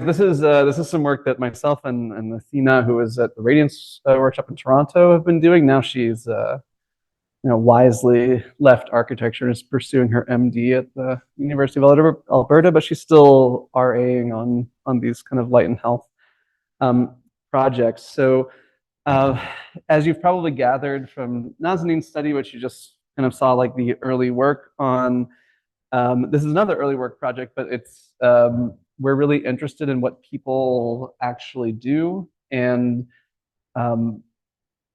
this is some work that myself and Athina, who was at the Radiance workshop in Toronto, have been doing. Now she's wisely left architecture and is pursuing her MD at the University of Alberta, but she's still RAing on these kind of light and health projects. So as you've probably gathered from Nazanin's study, which you just kind of saw like the early work on, this is another early work project, but it's we're really interested in what people actually do, and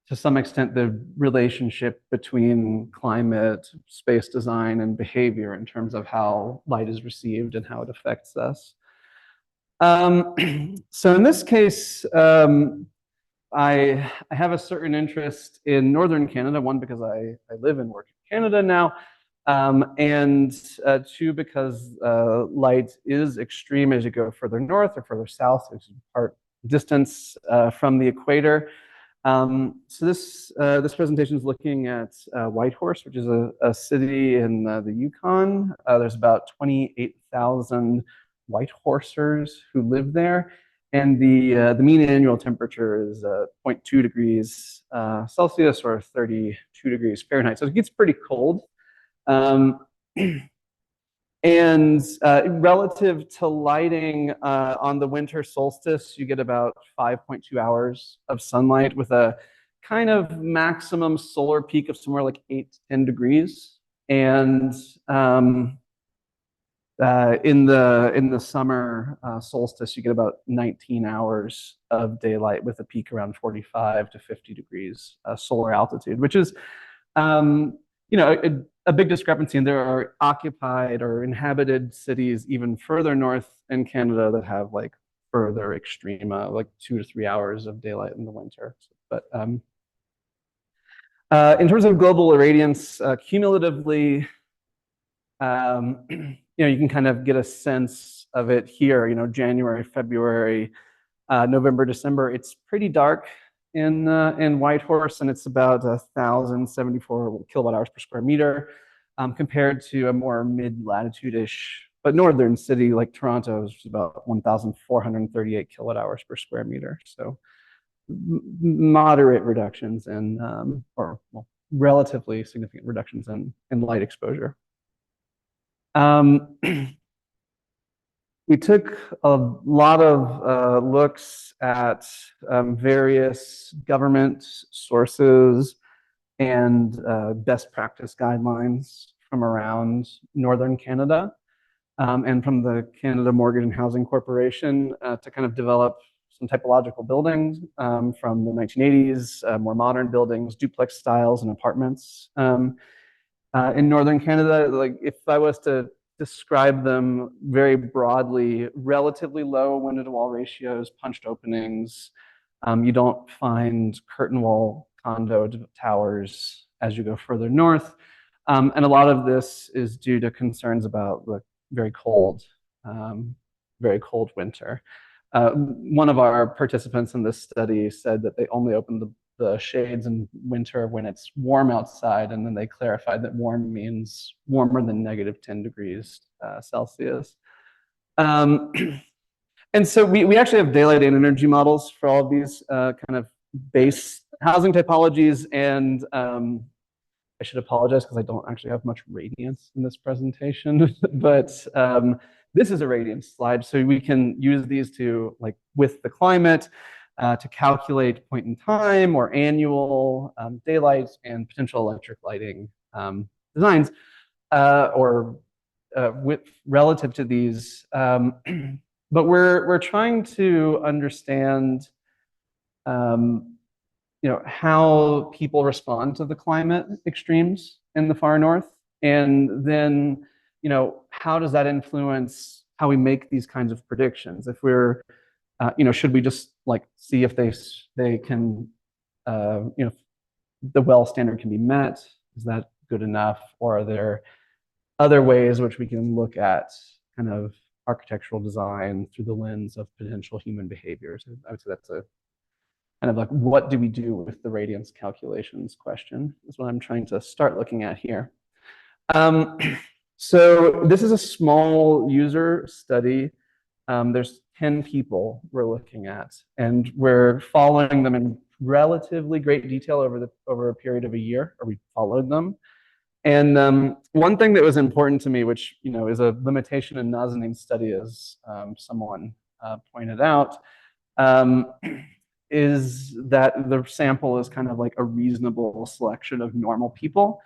to some extent the relationship between climate, space design, and behavior in terms of how light is received and how it affects us. So in this case, I have a certain interest in northern Canada, one because I live and work in Canada now, and two, because light is extreme as you go further north or further south, which is part distance from the equator. So this presentation is looking at Whitehorse, which is a city in the Yukon. There's about 28,000 Whitehorsers who live there, and the mean annual temperature is 0.2 degrees Celsius or 32 degrees Fahrenheit. So it gets pretty cold. And relative to lighting on the winter solstice, you get about 5.2 hours of sunlight with a kind of maximum solar peak of somewhere like 8 to 10 degrees. And in the summer solstice, you get about 19 hours of daylight with a peak around 45 to 50 degrees solar altitude, which is a big discrepancy. And there are occupied or inhabited cities even further north in Canada that have like further extreme, like 2 to 3 hours of daylight in the winter. But in terms of global irradiance, cumulatively, you can kind of get a sense of it here. January, February, November, December. It's pretty dark in Whitehorse, and it's about 1,074 kilowatt hours per square meter, compared to a more mid-latitude-ish but northern city like Toronto, which is about 1,438 kilowatt hours per square meter. So moderate reductions in, relatively significant reductions in light exposure. We took a lot of looks at various government sources and best practice guidelines from around northern Canada and from the Canada Mortgage and Housing Corporation to kind of develop some typological buildings from the 1980s, more modern buildings, duplex styles and apartments. In northern Canada, like if I was to describe them very broadly, relatively low window-to-wall ratios, punched openings. You don't find curtain wall condo towers as you go further north. And a lot of this is due to concerns about the very cold winter. One of our participants in this study said that they only opened the shades in winter when it's warm outside, and then they clarified that warm means warmer than -10 degrees Celsius. And so we actually have daylight and energy models for all of these kind of base housing typologies, and I should apologize because I don't actually have much radiance in this presentation, but this is a radiance slide, so we can use these to, like, with the climate, to calculate point in time or annual daylight and potential electric lighting designs relative to these. But we're trying to understand how people respond to the climate extremes in the far north, and then how does that influence how we make these kinds of predictions? If we're should we just like see if they can, the well standard can be met? Is that good enough? Or are there other ways which we can look at kind of architectural design through the lens of potential human behaviors? I would say that's a kind of like, what do we do with the radiance calculations question is what I'm trying to start looking at here. So this is a small user study. There's 10 people we're looking at, and we're following them in relatively great detail over a period of a year, or we followed them. And one thing that was important to me, which is a limitation in Nazanin's study, as someone pointed out, um, is that the sample is kind of like a reasonable selection of normal people.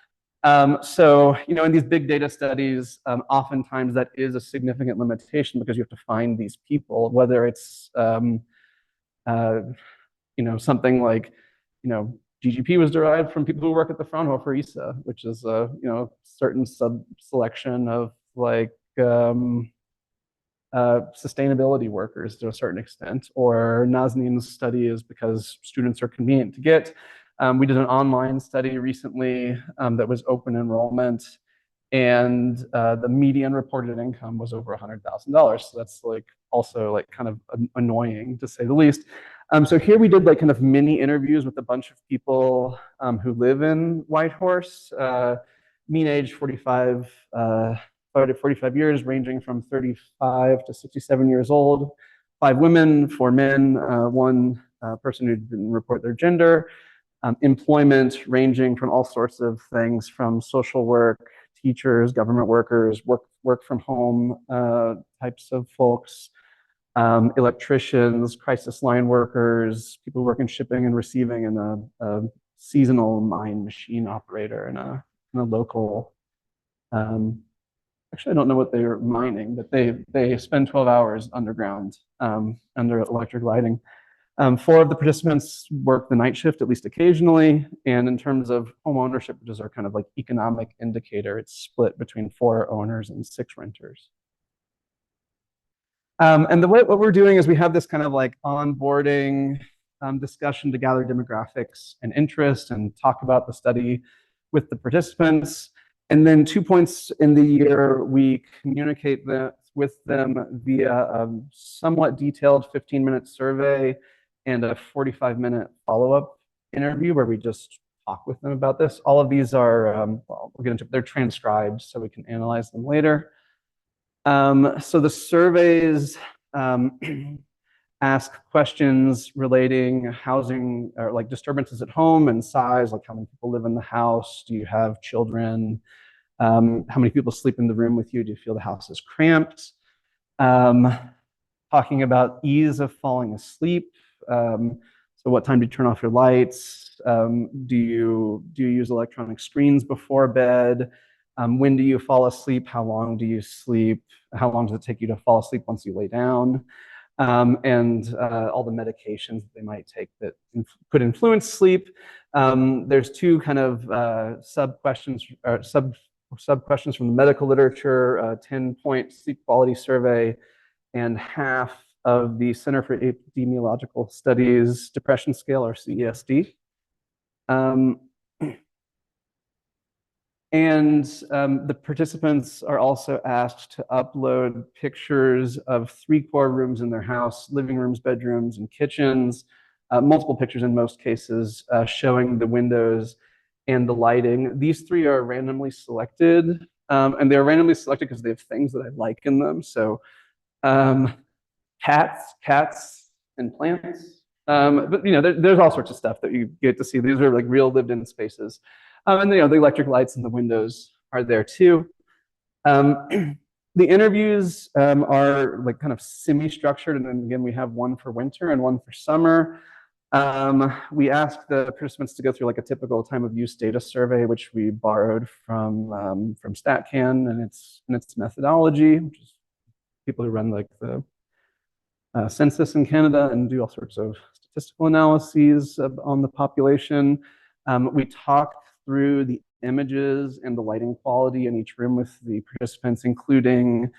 So, in these big data studies, oftentimes that is a significant limitation because you have to find these people, whether it's, uh, something like, GGP was derived from people who work at the Fraunhofer ISA, which is a, certain sub-selection of like sustainability workers to a certain extent, or Nazanin's study is because students are convenient to get. We did an online study recently that was open enrollment, and the median reported income was over $100,000. So that's like also like kind of annoying to say the least. So here we did like kind of mini interviews with a bunch of people who live in Whitehorse, mean age 45 to 45 years, ranging from 35 to 67 years old. 5 women, 4 men, one person who didn't report their gender. Employment ranging from all sorts of things, from social work, teachers, government workers, work from home types of folks, electricians, crisis line workers, people who work in shipping and receiving, and a seasonal mine machine operator in a local. Actually, I don't know what they're mining, but they spend 12 hours underground under electric lighting. 4 of the participants work the night shift at least occasionally, and in terms of home ownership, which is our kind of like economic indicator, it's split between 4 owners and 6 renters. And what we're doing is we have this kind of like onboarding discussion to gather demographics and interest and talk about the study with the participants. And then 2 points in the year, we communicate with them via a somewhat detailed 15-minute survey and a 45-minute follow-up interview where we just talk with them about this. All of these are, well, we'll get into, they're transcribed so we can analyze them later. So the surveys ask questions relating housing, or like disturbances at home and size, like how many people live in the house, do you have children, how many people sleep in the room with you, do you feel the house is cramped, talking about ease of falling asleep, so what time do you turn off your lights, do you use electronic screens before bed, when do you fall asleep, how long do you sleep, how long does it take you to fall asleep once you lay down, and all the medications that they might take that could influence sleep. There's 2 kind of sub-questions from the medical literature, a 10-point sleep quality survey, and half of the Center for Epidemiological Studies Depression Scale, or CESD. And the participants are also asked to upload pictures of 3 core rooms in their house, living rooms, bedrooms, and kitchens, multiple pictures in most cases, showing the windows and the lighting. These 3 are randomly selected, and they're randomly selected because they have things that I like in them. So cats, and plants. But there's all sorts of stuff that you get to see. These are like real lived-in spaces. And the electric lights in the windows are there too. The interviews are like kind of semi-structured, and then again we have one for winter and one for summer. We asked the participants to go through like a typical time of use data survey, which we borrowed from StatCan and its methodology, which is people who run like the census in Canada and do all sorts of statistical analyses on the population. We talked through the images and the lighting quality in each room with the participants, including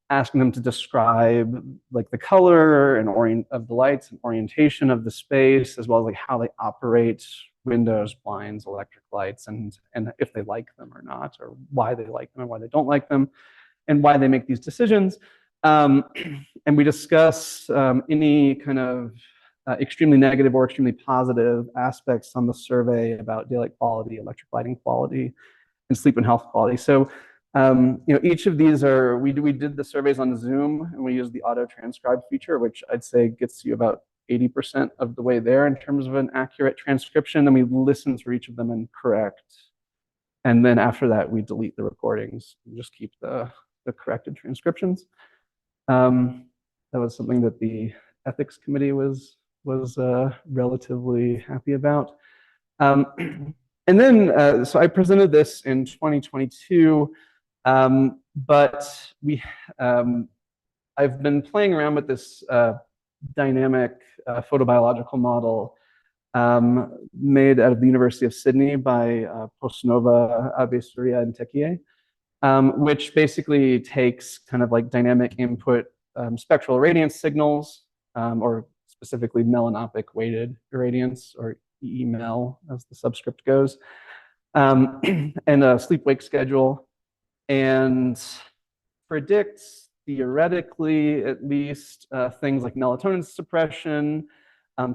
asking them to describe like the color and of the lights and orientation of the space, as well as like how they operate windows, blinds, electric lights, and if they like them or not, or why they like them and why they don't like them, and why they make these decisions. And we discuss any kind of extremely negative or extremely positive aspects on the survey about daylight quality, electric lighting quality, and sleep and health quality. So Each of these are, we did the surveys on Zoom and we used the auto transcribe feature, which I'd say gets you about 80% of the way there in terms of an accurate transcription. Then we listen through each of them and correct. And then after that, we delete the recordings and just keep the corrected transcriptions. That was something that the ethics committee was relatively happy about. And then, so I presented this in 2022, but I've been playing around with this dynamic photobiological model made out of the University of Sydney by Posnova, Abesuria, and Tekie, which basically takes kind of like dynamic input spectral irradiance signals, or specifically melanopic weighted irradiance, or EEMEL as the subscript goes, and a sleep-wake schedule, and predicts, theoretically at least, things like melatonin suppression,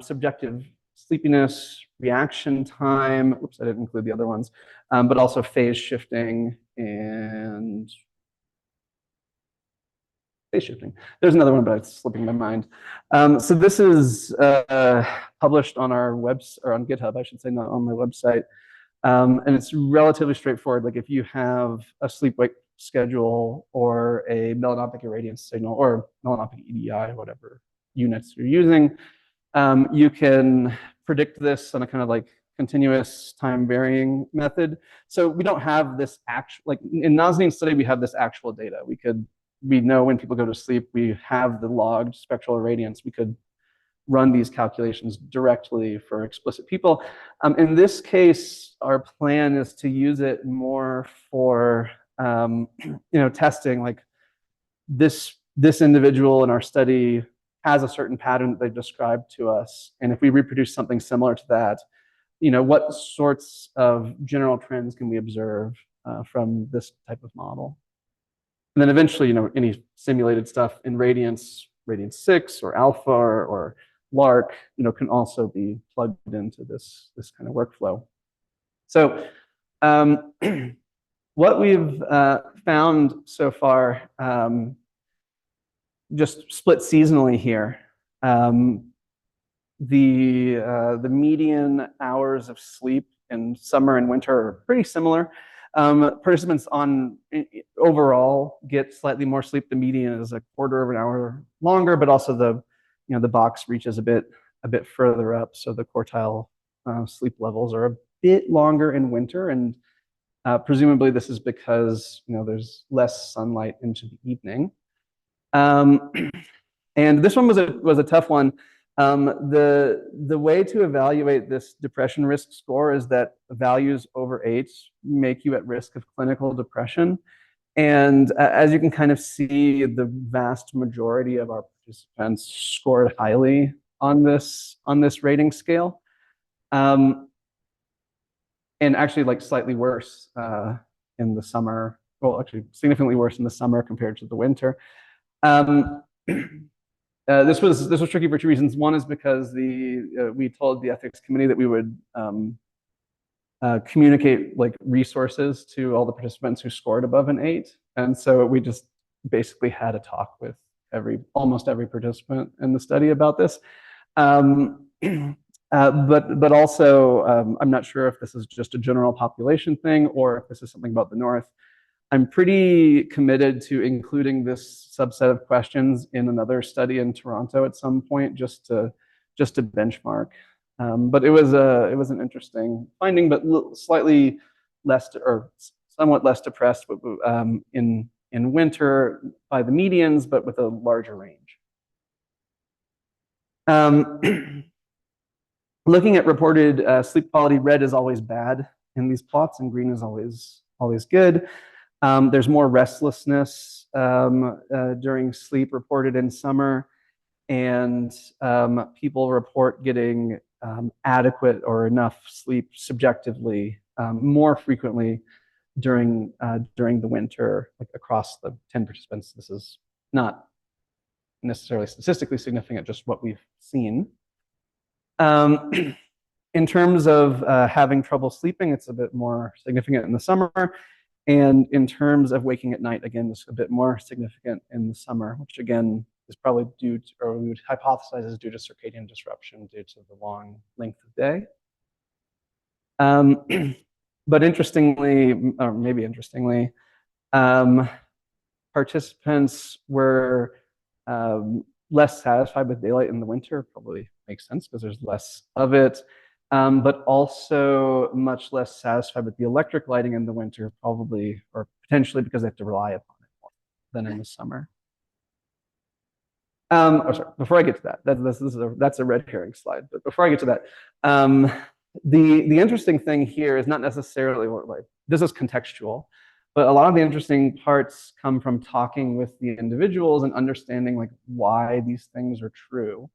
subjective sleepiness, reaction time, oops, I didn't include the other ones, but also phase shifting and phase shifting. There's another one, but it's slipping my mind. So this is published on our website, or on GitHub, I should say, not on my website. And it's relatively straightforward. Like if you have a sleep-wake schedule or a melanopic irradiance signal or melanopic EDI, whatever units you're using, you can predict this on a kind of like continuous time varying method. So we don't have this actual, like in Nazanin's study, we have this actual data. We know when people go to sleep, we have the logged spectral irradiance. We could run these calculations directly for explicit people. In this case, our plan is to use it more for testing, like this individual in our study has a certain pattern that they've described to us. And if we reproduce something similar to that, what sorts of general trends can we observe from this type of model? And then eventually, any simulated stuff in Radiance 6 or Alpha or Lark, can also be plugged into this kind of workflow. So what we've found so far, just split seasonally here, the median hours of sleep in summer and winter are pretty similar. Participants overall get slightly more sleep. The median is a quarter of an hour longer, but also the box reaches a bit further up, so the quartile sleep levels are a bit longer in winter, and presumably this is because there's less sunlight into the evening. And this one was a tough one. The way to evaluate this depression risk score is that values over 8 make you at risk of clinical depression. And as you can kind of see, the vast majority of our participants scored highly on this rating scale. And actually like slightly worse in the summer. Well, actually significantly worse in the summer compared to the winter. This was tricky for two reasons. One is because we told the ethics committee that we would communicate like resources to all the participants who scored above an 8, and so we just basically had a talk with almost every participant in the study about this. But also, I'm not sure if this is just a general population thing or if this is something about the North. I'm pretty committed to including this subset of questions in another study in Toronto at some point, just to benchmark. But it was an interesting finding, but slightly less or somewhat less depressed in winter by the medians, but with a larger range. Looking at reported sleep quality, red is always bad in these plots, and green is always good. There's more restlessness during sleep reported in summer, and people report getting adequate or enough sleep subjectively more frequently during the winter, like across the 10 participants. This is not necessarily statistically significant, just what we've seen. In terms of having trouble sleeping, it's a bit more significant in the summer. And in terms of waking at night, again, this is a bit more significant in the summer, which again is probably due to, or we would hypothesize is due to circadian disruption due to the long length of day. But interestingly, or maybe interestingly, um, participants were less satisfied with daylight in the winter. Probably makes sense because there's less of it, but also much less satisfied with the electric lighting in the winter, probably or potentially because they have to rely upon it more than in the summer. Oh, sorry. Before I get to that, that's a red herring slide. But before I get to that, the interesting thing here is not necessarily like this is contextual, but a lot of the interesting parts come from talking with the individuals and understanding like why these things are true.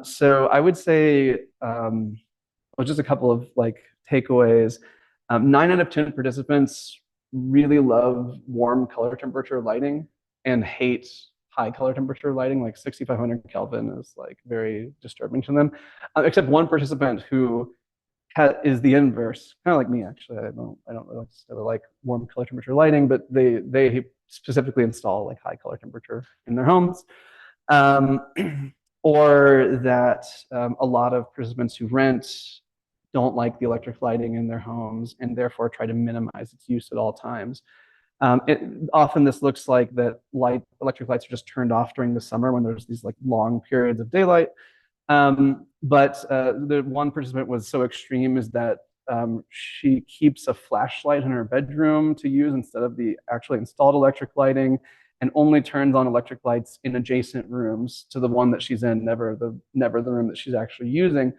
So I would say, well, just a couple of like takeaways. 9 out of 10 participants really love warm color temperature lighting and hate high color temperature lighting. Like 6,500 Kelvin is like very disturbing to them. Except one participant who is the inverse, kind of like me actually. I don't really like warm color temperature lighting, but they specifically install like high color temperature in their homes. Or that a lot of participants who rent don't like the electric lighting in their homes and therefore try to minimize its use at all times. Often this looks like that electric lights are just turned off during the summer when there's these like long periods of daylight. But the one participant was so extreme is that she keeps a flashlight in her bedroom to use instead of the actually installed electric lighting, and only turns on electric lights in adjacent rooms to the one that she's in, never the room that she's actually using.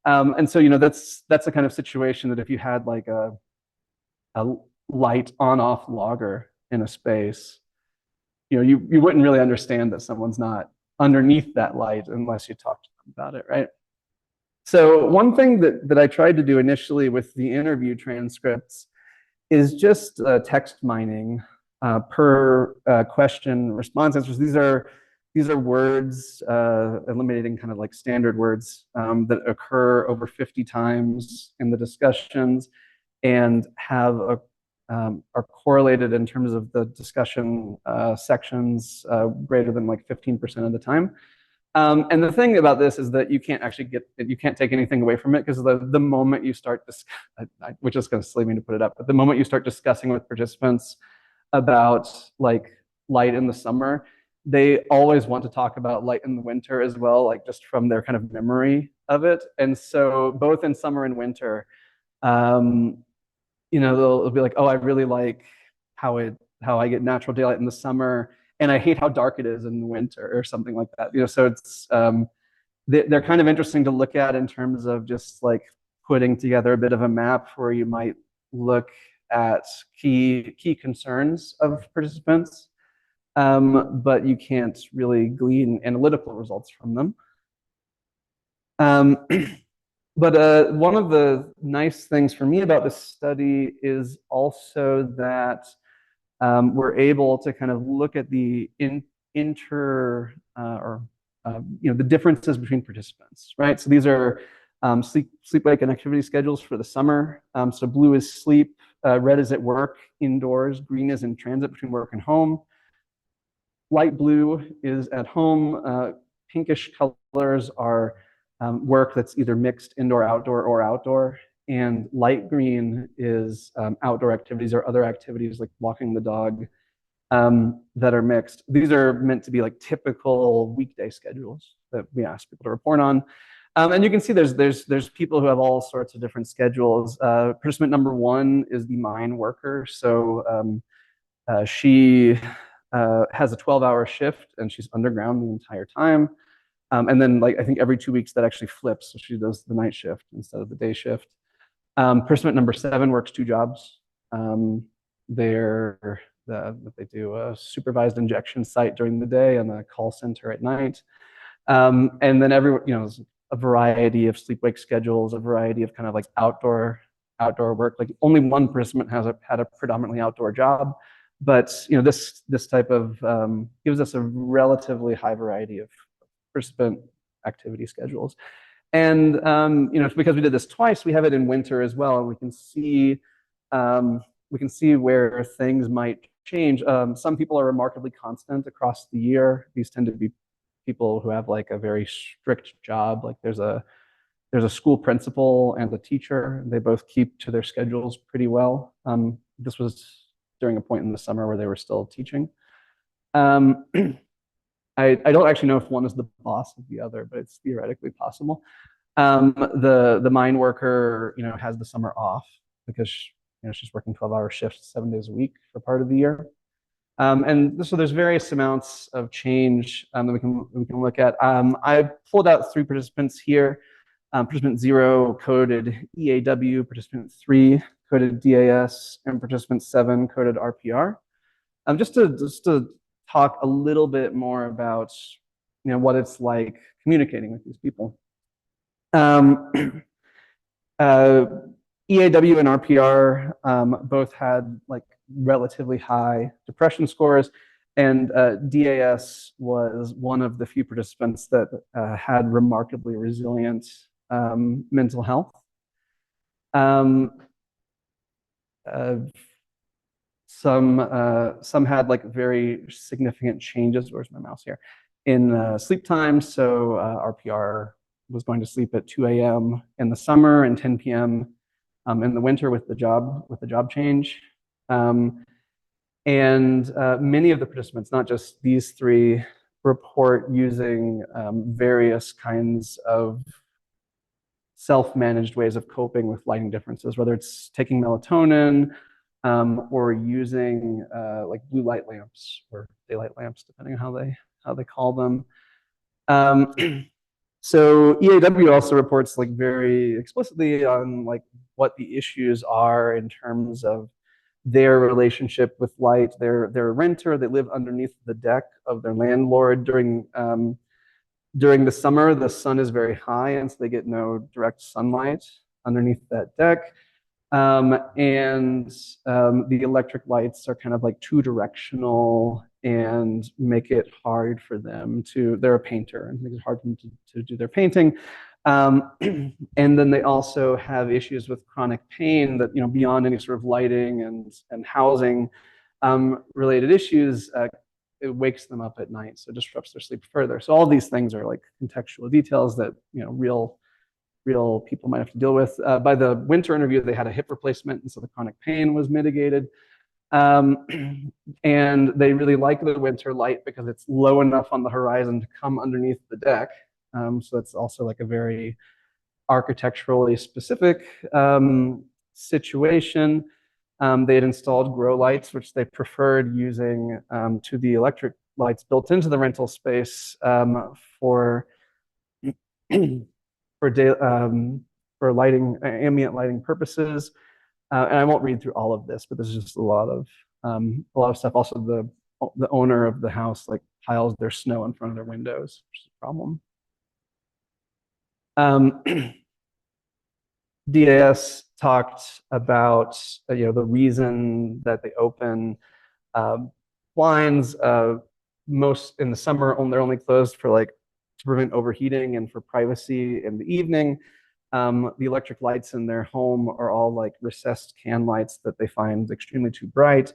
And so that's the kind of situation that if you had like a light on-off logger in a space, you wouldn't really understand that someone's not underneath that light unless you talk to them about it, right? So one thing that I tried to do initially with the interview transcripts is just text mining per question response answers. These are words, eliminating kind of like standard words that occur over 50 times in the discussions and are correlated in terms of the discussion sections greater than like 15% of the time. And the thing about this is that you can't take anything away from it, because the moment you start, which is kind of silly to put it up, but the moment you start discussing with participants about like light in the summer, they always want to talk about light in the winter as well, like just from their kind of memory of it. And so both in summer and winter, they'll be like, oh, I really like how I get natural daylight in the summer, and I hate how dark it is in the winter, or something like that. So it's they're kind of interesting to look at in terms of just like putting together a bit of a map where you might look at key concerns of participants, but you can't really glean analytical results from them. But one of the nice things for me about this study is also that we're able to kind of look at the the differences between participants, right? So these are sleep, wake, and activity schedules for the summer. So blue is sleep, red is at work, indoors, green is in transit between work and home. Light blue is at home. Pinkish colors are work that's either mixed indoor, outdoor, or outdoor. And light green is outdoor activities or other activities like walking the dog that are mixed. These are meant to be like typical weekday schedules that we ask people to report on. And you can see there's people who have all sorts of different schedules. Participant number 1 is the mine worker. So she has a 12-hour shift and she's underground the entire time. And then like I think every 2 weeks that actually flips. So she does the night shift instead of the day shift. Participant number 7 works 2 jobs. They do a supervised injection site during the day and a call center at night. And then there's a variety of sleep-wake schedules, a variety of kind of like outdoor work. Like only one participant had a predominantly outdoor job, but this type of gives us a relatively high variety of participant activity schedules. And because we did this twice, we have it in winter as well, and we can see we can see where things might change. Some people are remarkably constant across the year. These tend to be people who have like a very strict job. Like there's a school principal and a teacher. They both keep to their schedules pretty well. This was during a point in the summer where they were still teaching. Um, I don't actually know if one is the boss of the other, but it's theoretically possible. The mine worker, has the summer off because she's working 12-hour shifts 7 days a week for part of the year. And so there's various amounts of change that we can look at. I pulled out 3 participants here. Participant 0 coded EAW, participant 3 coded DAS, and participant 7 coded RPR. Just to talk a little bit more about what it's like communicating with these people. EAW and RPR both had like relatively high depression scores, and DAS was one of the few participants that had remarkably resilient mental health. Some had like very significant changes. Where's my mouse here? In sleep time. So RPR was going to sleep at 2 a.m. in the summer and 10 p.m. In the winter with the job change. And many of the participants, not just these 3, report using various kinds of self-managed ways of coping with lighting differences, whether it's taking melatonin or using like blue light lamps or daylight lamps, depending on how they call them. So EAW also reports like very explicitly on like what the issues are in terms of their relationship with light. They're a renter. They live underneath the deck of their landlord during the summer. The sun is very high, and so they get no direct sunlight underneath that deck. The electric lights are kind of like 2-directional and make it hard for them they're a painter, and make it hard for them to do their painting. And then they also have issues with chronic pain that, beyond any sort of lighting and housing related issues, it wakes them up at night, so it disrupts their sleep further. So all these things are like contextual details that, real people might have to deal with. By the winter interview, they had a hip replacement, and so the chronic pain was mitigated. And they really like the winter light because it's low enough on the horizon to come underneath the deck. So it's also like a very architecturally specific situation. They had installed grow lights, which they preferred using to the electric lights built into the rental space for lighting, ambient lighting purposes. And I won't read through all of this, but there's just a lot of stuff. Also, the owner of the house like piles their snow in front of their windows, which is a problem. DAS talked about the reason that they open blinds most in the summer. They're only closed for like to prevent overheating and for privacy in the evening. The electric lights in their home are all like recessed can lights that they find extremely too bright.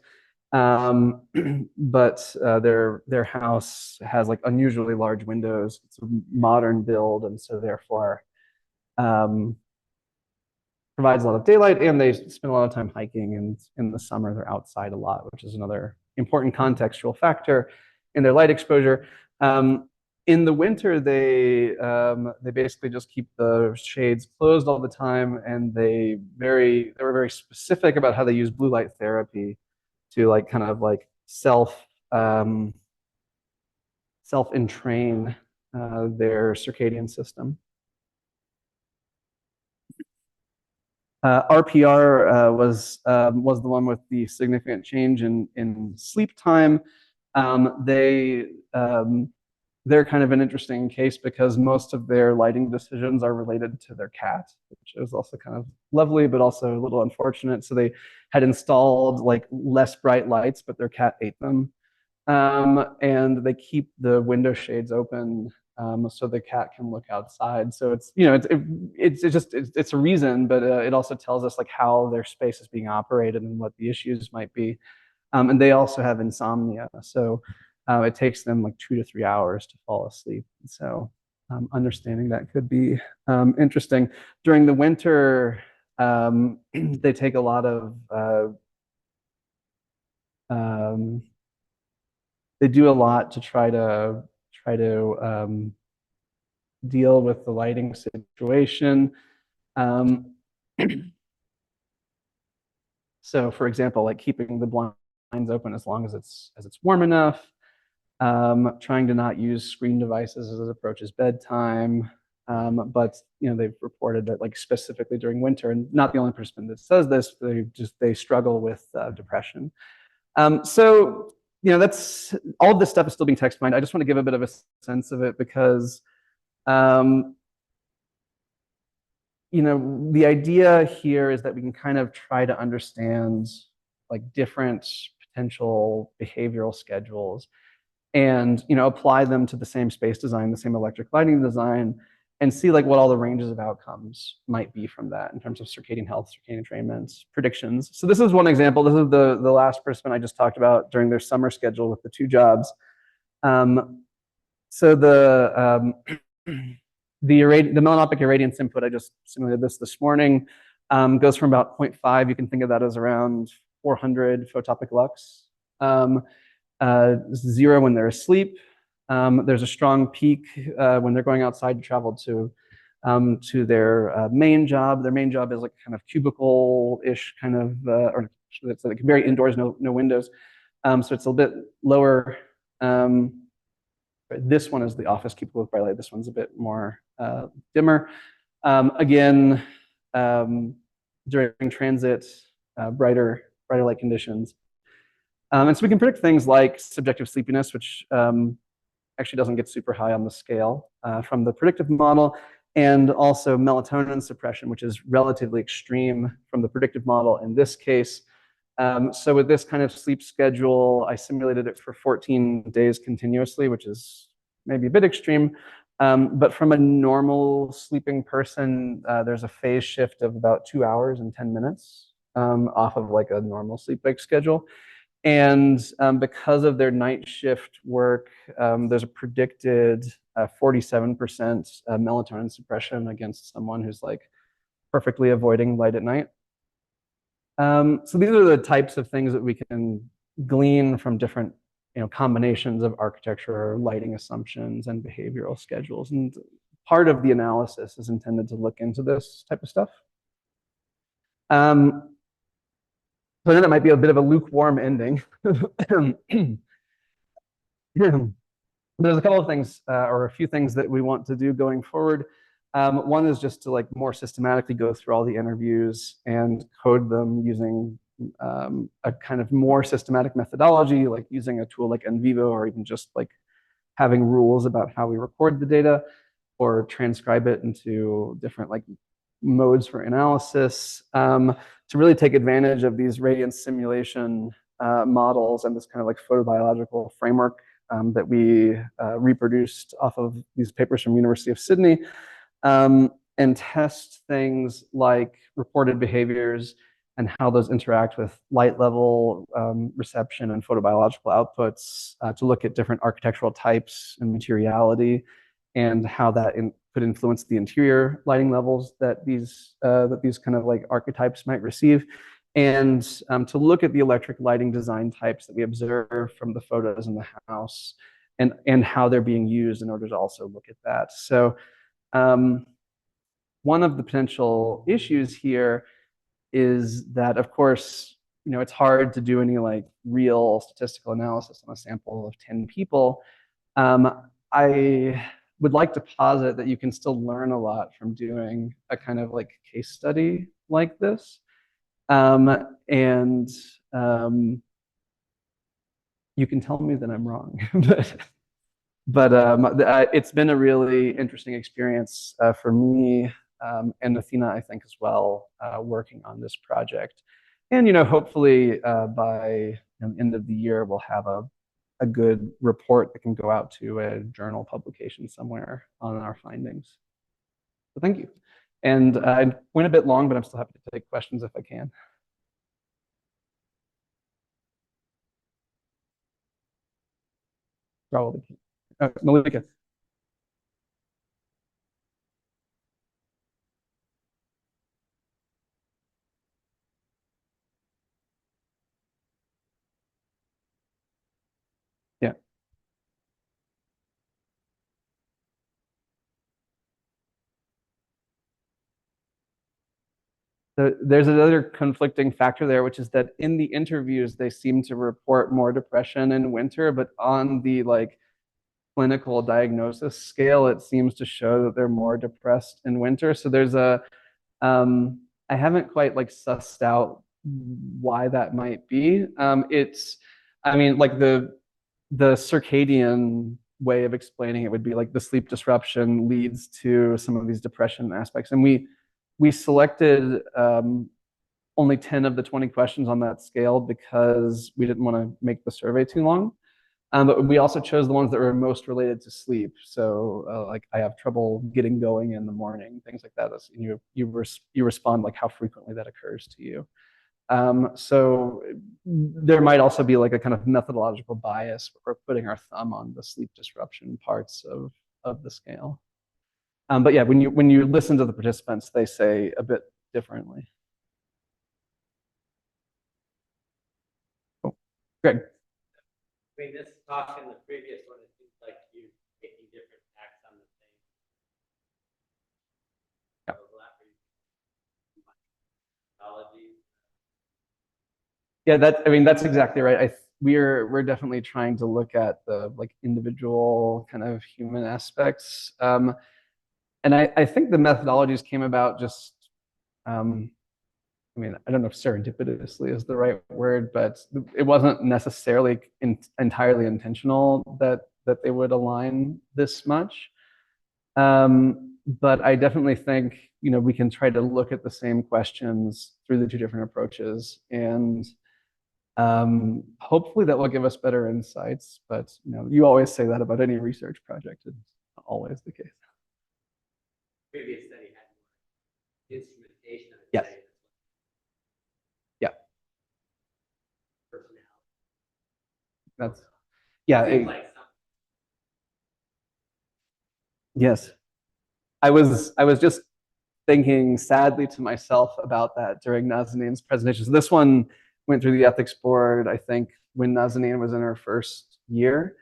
But their house has like unusually large windows. It's a modern build, and so therefore provides a lot of daylight, and they spend a lot of time hiking, and in the summer they're outside a lot, which is another important contextual factor in their light exposure. In the winter, they basically just keep the shades closed all the time, and they were very specific about how they use blue light therapy to like kind of like self-entrain their circadian system. RPR was the one with the significant change in sleep time. They're kind of an interesting case because most of their lighting decisions are related to their cat, which is also kind of lovely, but also a little unfortunate. So they had installed like less bright lights, but their cat ate them. And they keep the window shades open so the cat can look outside. So it's you know it's a reason, but it also tells us like how their space is being operated and what the issues might be. And they also have insomnia, so it takes them like 2 to 3 hours to fall asleep. So understanding that could be interesting. During the winter, they take a lot of um, they do a lot to try to deal with the lighting situation. Um, so, for example, like keeping the blinds open as long as it's warm enough. Trying to not use screen devices as it approaches bedtime. But they've reported that like specifically during winter, and not the only participant that says this, they struggle with depression. So that's all of this stuff is still being text mined. I just want to give a bit of a sense of it because um, the idea here is that we can kind of try to understand like different potential behavioral schedules and apply them to the same space design, the same electric lighting design, and see like what all the ranges of outcomes might be from that in terms of circadian health, circadian entrainment, predictions. So this is one example. This is the last participant I just talked about during their summer schedule with the 2 jobs. So the melanopic irradiance input, I just simulated this morning, goes from about 0.5. You can think of that as around 400 photopic lux. 0 when they're asleep. There's a strong peak when they're going outside to travel to their main job. Their main job is like kind of cubicle-ish kind of, or it's like very indoors, no windows. So it's a bit lower. This one is the office cubicle with bright light. This one's a bit more dimmer. Again, during transit, brighter light conditions. And so we can predict things like subjective sleepiness, which actually doesn't get super high on the scale from the predictive model, and also melatonin suppression, which is relatively extreme from the predictive model in this case. So with this kind of sleep schedule, I simulated it for 14 days continuously, which is maybe a bit extreme. But from a normal sleeping person, there's a phase shift of about 2 hours and 10 minutes off of like a normal sleep-wake schedule. And because of their night shift work, there's a predicted 47% melatonin suppression against someone who's like perfectly avoiding light at night. So these are the types of things that we can glean from different combinations of architecture, lighting assumptions, and behavioral schedules. And part of the analysis is intended to look into this type of stuff. So then it might be a bit of a lukewarm ending. There's a couple of things or a few things that we want to do going forward. One is just to like more systematically go through all the interviews and code them using a kind of more systematic methodology, like using a tool like NVivo, or even just like having rules about how we record the data or transcribe it into different like modes for analysis, to really take advantage of these radiance simulation models and this kind of like photobiological framework that we reproduced off of these papers from University of Sydney, and test things like reported behaviors and how those interact with light level reception and photobiological outputs, to look at different architectural types and materiality and how that could influence the interior lighting levels that these kind of like archetypes might receive, and to look at the electric lighting design types that we observe from the photos in the house, and how they're being used in order to also look at that. So one of the potential issues here is that, of course, it's hard to do any like real statistical analysis on a sample of 10 people. I would like to posit that you can still learn a lot from doing a kind of like case study like this. And you can tell me that I'm wrong, but it's been a really interesting experience for me and Athina, I think, as well, working on this project. And hopefully by the end of the year, we'll have a a good report that can go out to a journal publication somewhere on our findings. So thank you. And I went a bit long, but I'm still happy to take questions if I can. Probably. Malika. Yeah. So there's another conflicting factor there, which is that in the interviews, they seem to report more depression in winter, but on the like clinical diagnosis scale, it seems to show that they're more depressed in winter. So there's I haven't quite like sussed out why that might be. I mean, like the circadian way of explaining it would be like the sleep disruption leads to some of these depression aspects. And we selected only 10 of the 20 questions on that scale because we didn't want to make the survey too long. But we also chose the ones that were most related to sleep. So like I have trouble getting going in the morning, things like that. You respond like how frequently that occurs to you. So there might also be like a kind of methodological bias where we're putting our thumb on the sleep disruption parts of the scale. But yeah, when you listen to the participants, they say a bit differently. Oh, Greg. I mean, this talk and the previous one, it seems like you're taking different acts on the same overlap. Yeah, I mean, that's exactly right. We're definitely trying to look at the like individual kind of human aspects. And I think the methodologies came about just, I mean, I don't know if serendipitously is the right word, but it wasn't necessarily entirely intentional that they would align this much. But I definitely think, we can try to look at the same questions through the two different approaches, and hopefully that will give us better insights. But you always say that about any research project. It's not always the case. Previous study had more instrumentation. Yes. Yeah. Personnel. That's yeah. Yes. I was just thinking sadly to myself about that during Nazanin's presentation. So this one went through the ethics board, I think, when Nazanin was in her first year.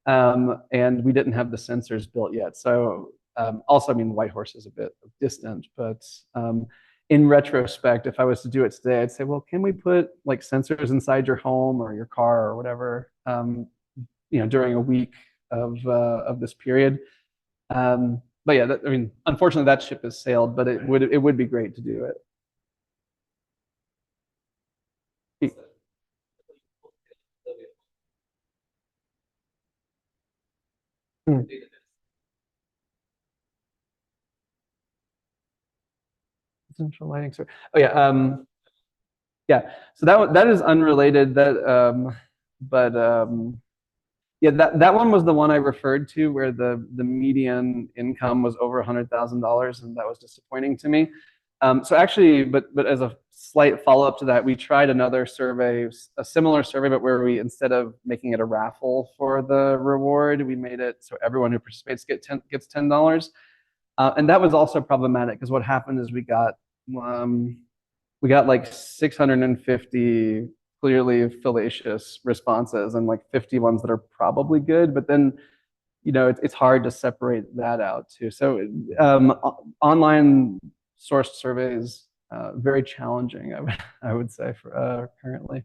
And we didn't have the sensors built yet. So also, I mean, Whitehorse is a bit distant, but in retrospect, if I was to do it today, I'd say, well, can we put like sensors inside your home or your car or whatever, during a week of this period. But yeah, I mean, unfortunately, that ship has sailed. But it would be great to do it. Hmm. Central lighting. Sorry. Oh yeah. Yeah. So that is unrelated. But yeah, that one was the one I referred to where the median income was over $100,000, and that was disappointing to me. So actually, but as a slight follow up to that, we tried another survey, a similar survey, but where we, instead of making it a raffle for the reward, we made it so everyone who participates gets $10. And that was also problematic because what happened is we got like 650 clearly fallacious responses and like 50 ones that are probably good, but then it's hard to separate that out too. So online sourced surveys, very challenging, I would say, for currently.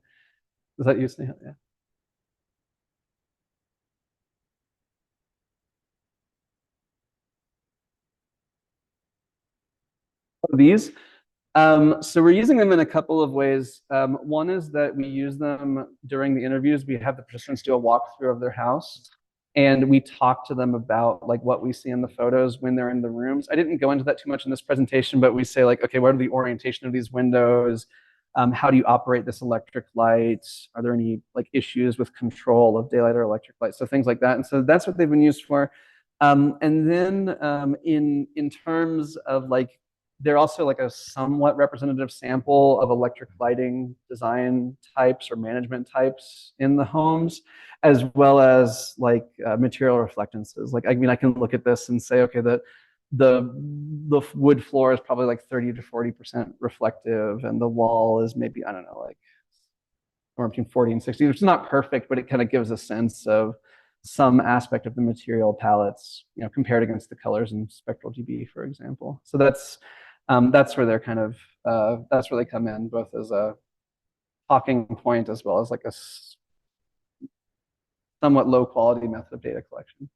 Is that you, Sneha? Yeah. These. So we're using them in a couple of ways. One is that we use them during the interviews. We have the participants do a walkthrough of their house, and we talk to them about like what we see in the photos when they're in the rooms. I didn't go into that too much in this presentation, but we say like, okay, what are the orientation of these windows? How do you operate this electric light? Are there any like issues with control of daylight or electric light? So things like that. And so that's what they've been used for. And then in terms of like, they're also like a somewhat representative sample of electric lighting design types or management types in the homes, as well as like material reflectances. Like, I mean, I can look at this and say, okay, the wood floor is probably like 30 to 40% reflective, and the wall is maybe, I don't know, like somewhere between 40 and 60. It's not perfect, but it kind of gives a sense of some aspect of the material palettes, you know, compared against the colors in spectral GB, for example. So that's where they're kind of that's where they come in, both as a talking point as well as like a somewhat low quality method of data collection.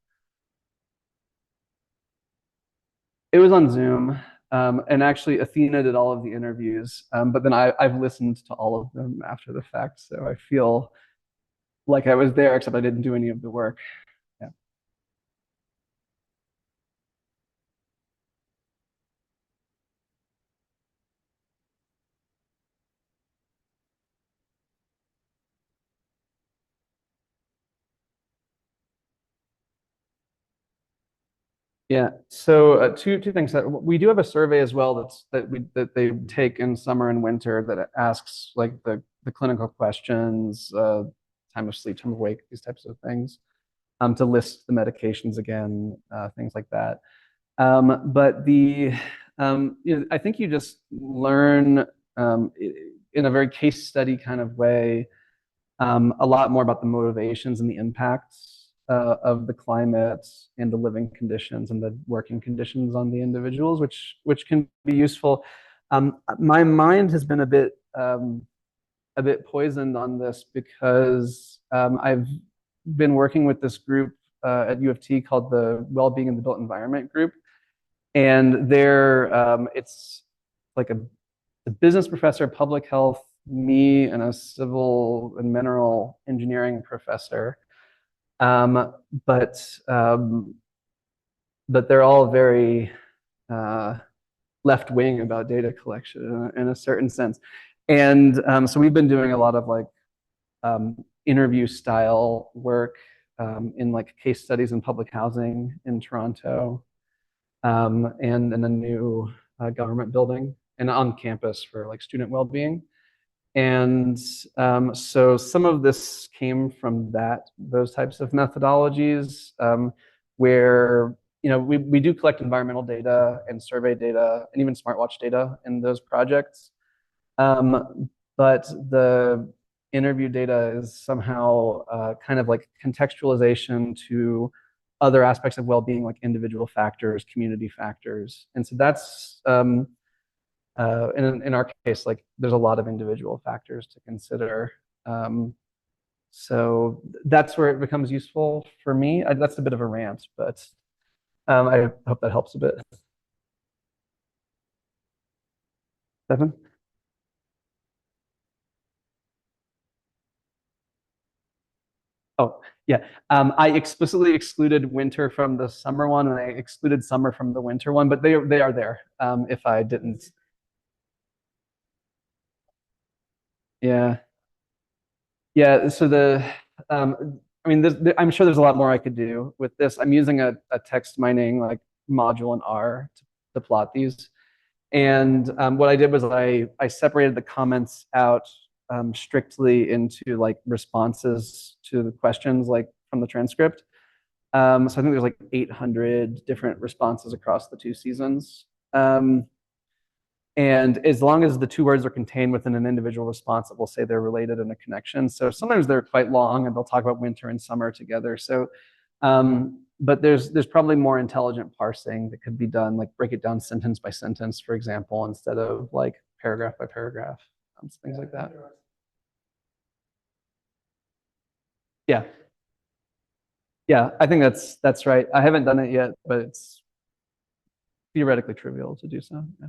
It was on Zoom. And actually, Athina did all of the interviews, but then I've listened to all of them after the fact, so I feel like I was there, except I didn't do any of the work. Yeah. Yeah. So two things that we do have a survey as well that they take in summer and winter that asks like the clinical questions, time of sleep, time of wake, these types of things, to list the medications again, things like that. But you know, I think you just learn in a very case study kind of way a lot more about the motivations and the impacts of the climate and the living conditions and the working conditions on the individuals, which can be useful. My mind has been a bit poisoned on this because I've been working with this group at U of T called the Wellbeing in the Built Environment Group, and it's like a business professor, public health, me, and a civil and mineral engineering professor. Um, but um, but they're all very uh, left wing about data collection in a certain sense. And so we've been doing a lot of like interview style work in like case studies in public housing in Toronto, and in a new government building and on campus for like student well-being. And so some of this came from those types of methodologies, where you know we do collect environmental data and survey data and even smartwatch data in those projects. But the interview data is somehow kind of like contextualization to other aspects of well-being, like individual factors, community factors. And so that's in our case, like there's a lot of individual factors to consider. So that's where it becomes useful for me. That's a bit of a rant, but I hope that helps a bit. Stefan? Oh, yeah. I explicitly excluded winter from the summer one, and I excluded summer from the winter one, but they are there. If I didn't, yeah, yeah. So I mean, I'm sure there's a lot more I could do with this. I'm using a text mining like module in R to plot these, and what I did was I separated the comments out strictly into like responses to the questions, like from the transcript. So I think there's like 800 different responses across the two seasons. And as long as the two words are contained within an individual response, it will say they're related in a connection. So sometimes they're quite long and they'll talk about winter and summer together. So, but there's probably more intelligent parsing that could be done, like break it down sentence by sentence, for example, instead of like paragraph by paragraph, things like that. Yeah, yeah, I think that's right. I haven't done it yet, but it's theoretically trivial to do so. Yeah.